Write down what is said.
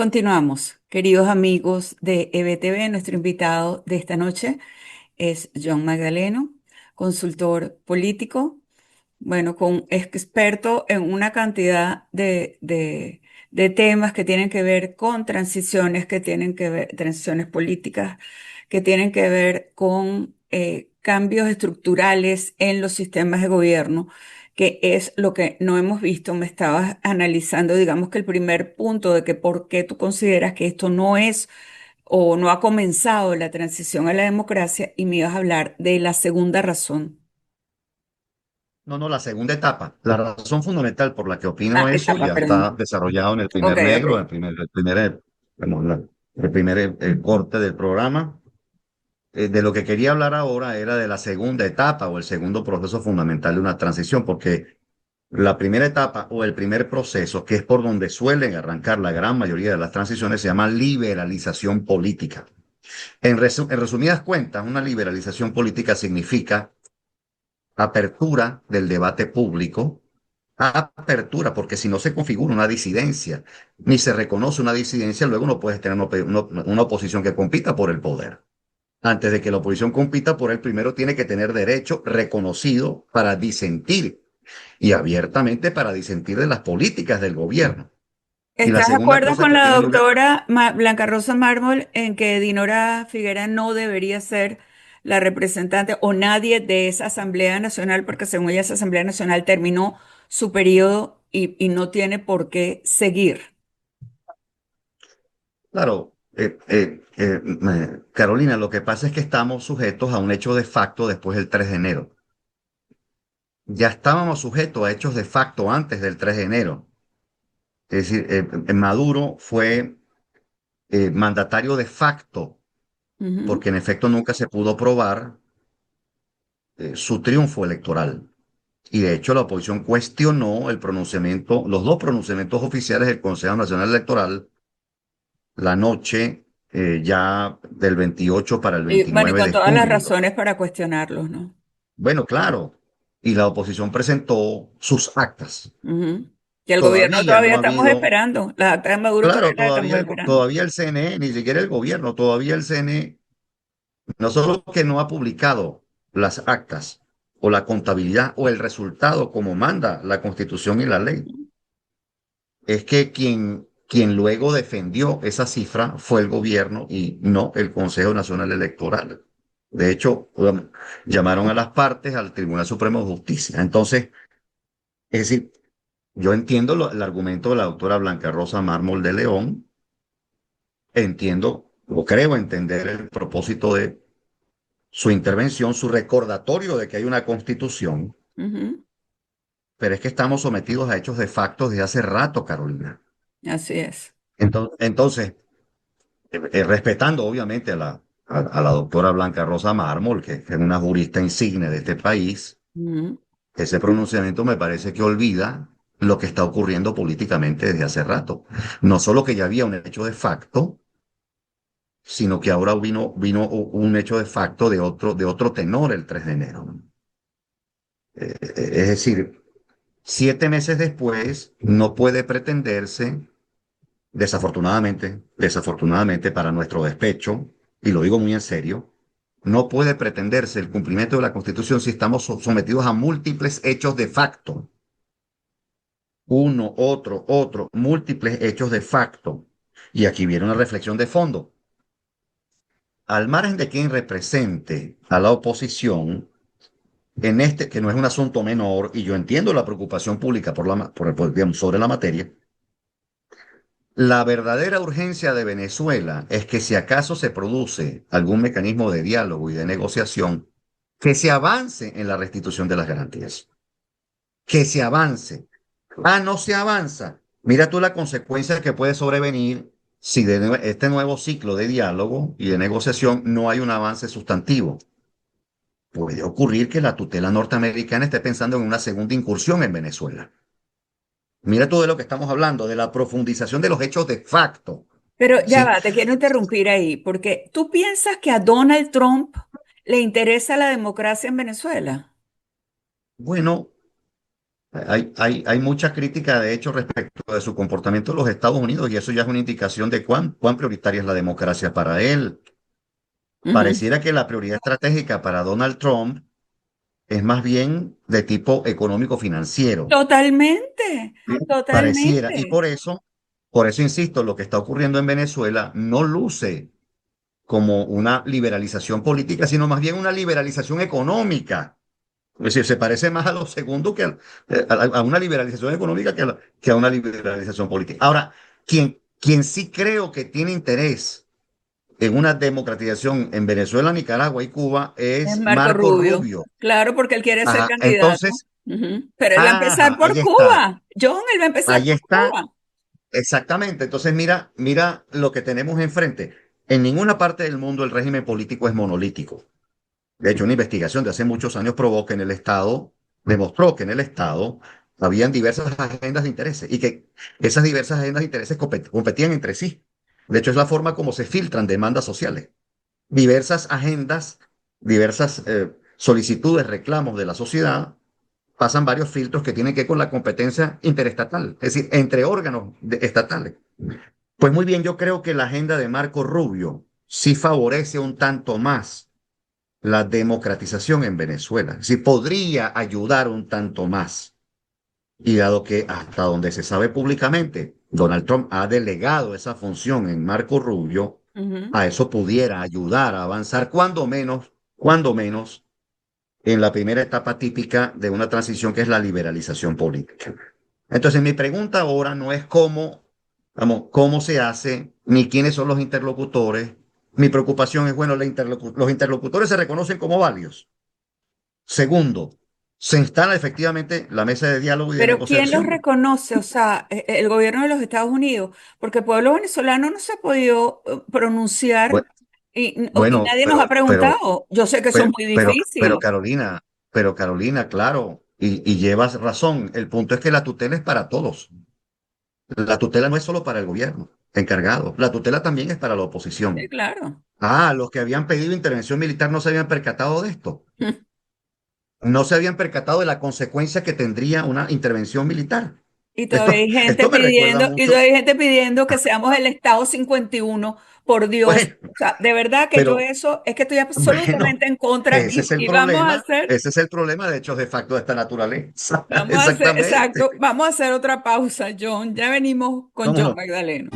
Continuamos, queridos amigos de EBTV. Nuestro invitado de esta noche es John Magdaleno, consultor político, bueno, experto en una cantidad de temas que tienen que ver con transiciones, que tienen que ver, transiciones políticas, que tienen que ver con cambios estructurales en los sistemas de gobierno, que es lo que no hemos visto. Me estabas analizando, digamos que el primer punto de que por qué tú consideras que esto no es o no ha comenzado la transición a la democracia, y me ibas a hablar de la segunda razón. No, no, la segunda etapa. La razón fundamental por la que opino Ah, eso etapa, ya perdón. está desarrollado en el Ok, primer negro, ok. bueno, el primer corte del programa. De lo que quería hablar ahora era de la segunda etapa o el segundo proceso fundamental de una transición, porque la primera etapa o el primer proceso, que es por donde suelen arrancar la gran mayoría de las transiciones, se llama liberalización política. En resumidas cuentas, una liberalización política significa apertura del debate público, apertura, porque si no se configura una disidencia, ni se reconoce una disidencia, luego no puedes tener una oposición que compita por el poder. Antes de que la oposición compita por él, primero tiene que tener derecho reconocido para disentir y abiertamente para disentir de las políticas del gobierno. Y la ¿Estás de segunda acuerdo cosa con que la tiene lugar, doctora Blanca Rosa Mármol en que Dinora Figuera no debería ser la representante o nadie de esa Asamblea Nacional, porque según ella esa Asamblea Nacional terminó su periodo y no tiene por qué seguir? claro, Carolina, lo que pasa es que estamos sujetos a un hecho de facto después del 3 de enero. Ya estábamos sujetos a hechos de facto antes del 3 de enero. Es decir, Maduro fue mandatario de facto, Ujú. porque en efecto nunca se pudo probar su triunfo electoral. Y de hecho la oposición cuestionó el pronunciamiento, los dos pronunciamientos oficiales del Consejo Nacional Electoral la noche ya del 28 para el Y bueno, y 29 con de todas las julio. razones para cuestionarlos, ¿no? Bueno, claro, y la oposición presentó sus actas. Ujú. Que el gobierno Todavía todavía no ha estamos habido, esperando. Las actas de Maduro todavía claro, las estamos esperando. todavía el CNE, ni siquiera el gobierno, todavía el CNE, no solo que no ha publicado las actas o la contabilidad o el resultado como manda la Constitución y la ley, es que quien luego defendió esa cifra fue el gobierno y no el Consejo Nacional Electoral. De hecho, llamaron a las partes al Tribunal Supremo de Justicia. Entonces, es decir, yo entiendo el argumento de la doctora Blanca Rosa Mármol de León, entiendo o creo entender el propósito de su intervención, su recordatorio de que hay una constitución, Ujú. pero es que estamos sometidos a hechos de facto desde hace rato, Carolina. Así es. Entonces, respetando obviamente a la doctora Blanca Rosa Mármol, que es una jurista insigne de este país, Ujú. ese pronunciamiento me parece que olvida lo que está ocurriendo políticamente desde hace rato. No solo que ya había un hecho de facto, sino que ahora vino un hecho de facto de otro tenor el 3 de enero. Es decir, 7 meses después no puede pretenderse, desafortunadamente para nuestro despecho, y lo digo muy en serio, no puede pretenderse el cumplimiento de la Constitución si estamos sometidos a múltiples hechos de facto. Uno, otro, múltiples hechos de facto. Y aquí viene una reflexión de fondo. Al margen de quien represente a la oposición, en este, que no es un asunto menor, y yo entiendo la preocupación pública digamos, sobre la materia, la verdadera urgencia de Venezuela es que si acaso se produce algún mecanismo de diálogo y de negociación, que se avance en la restitución de las garantías, que se avance. Ah, no se avanza. Mira tú la consecuencia que puede sobrevenir si este nuevo ciclo de diálogo y de negociación no hay un avance sustantivo. Puede ocurrir que la tutela norteamericana esté pensando en una segunda incursión en Venezuela. Mira tú de lo que estamos hablando, de la profundización de los hechos de facto. Pero ya ¿Sí? va, te quiero interrumpir ahí, porque tú piensas que a Donald Trump le interesa la democracia en Venezuela. Bueno, Hay mucha crítica, de hecho, respecto de su comportamiento en los Estados Unidos y eso ya es una indicación de cuán prioritaria es la democracia para él. Ujú. Pareciera que la prioridad estratégica para Donald Trump es más bien de tipo económico-financiero. Totalmente, Pareciera, y totalmente. por eso insisto, lo que está ocurriendo en Venezuela no luce como una liberalización política, sino más bien una liberalización económica. Es decir, se parece más a lo segundo que a una liberalización económica que a una liberalización política. Ahora, quien sí creo que tiene interés en una democratización en Venezuela, Nicaragua y Cuba Es es Marco Marco Rubio. Rubio. Claro, porque él quiere ser Ajá, candidato. entonces, Ujú. Pero él va a empezar ajá, por Cuba. John, él va a empezar ahí por está, Cuba. exactamente. Entonces, mira lo que tenemos enfrente. En ninguna parte del mundo el régimen político es monolítico. De hecho, una investigación de hace muchos años probó que en el Estado, demostró que en el Estado habían diversas agendas de intereses y que esas diversas agendas de intereses competían entre sí. De hecho, es la forma como se filtran demandas sociales. Diversas agendas, diversas solicitudes, reclamos de la sociedad pasan varios filtros que tienen que ver con la competencia interestatal, es decir, entre órganos estatales. Pues muy bien, yo creo que la agenda de Marco Rubio sí favorece un tanto más la democratización en Venezuela. Sí podría ayudar un tanto más. Y dado que hasta donde se sabe públicamente, Donald Trump ha delegado esa función en Marco Rubio, Ujú, a eso pudiera ayudar a avanzar cuando menos, en la primera etapa típica de una transición que es la liberalización política. Entonces, mi pregunta ahora no es cómo, vamos, cómo se hace, ni quiénes son los interlocutores. Mi preocupación es, bueno, los interlocutores se reconocen como válidos. Segundo, se instala efectivamente la mesa de diálogo y de pero ¿quién los negociación. reconoce? O sea, el gobierno de los Estados Unidos, porque el pueblo venezolano no se ha podido pronunciar Bue- y Bueno, nadie nos ha preguntado. Yo sé que eso es muy pero difícil. Carolina, claro, y llevas razón. El punto es que la tutela es para todos. La tutela no es solo para el gobierno encargado. La tutela también es para la Sí, oposición. claro. Ah, los que habían pedido intervención militar no se habían percatado de esto. No se habían percatado de la consecuencia que tendría una intervención militar. Y todavía Esto, hay gente esto me recuerda pidiendo, y mucho. todavía hay gente pidiendo que seamos el Estado 51, por Dios. Bueno, O sea, de verdad que yo pero eso es que estoy bueno, absolutamente en contra ese es el y vamos a problema. hacer, Ese es el problema de hechos de facto de esta naturaleza. vamos a hacer, Exactamente. exacto, vamos a hacer otra pausa, John. Ya venimos con John Vamos, Magdaleno.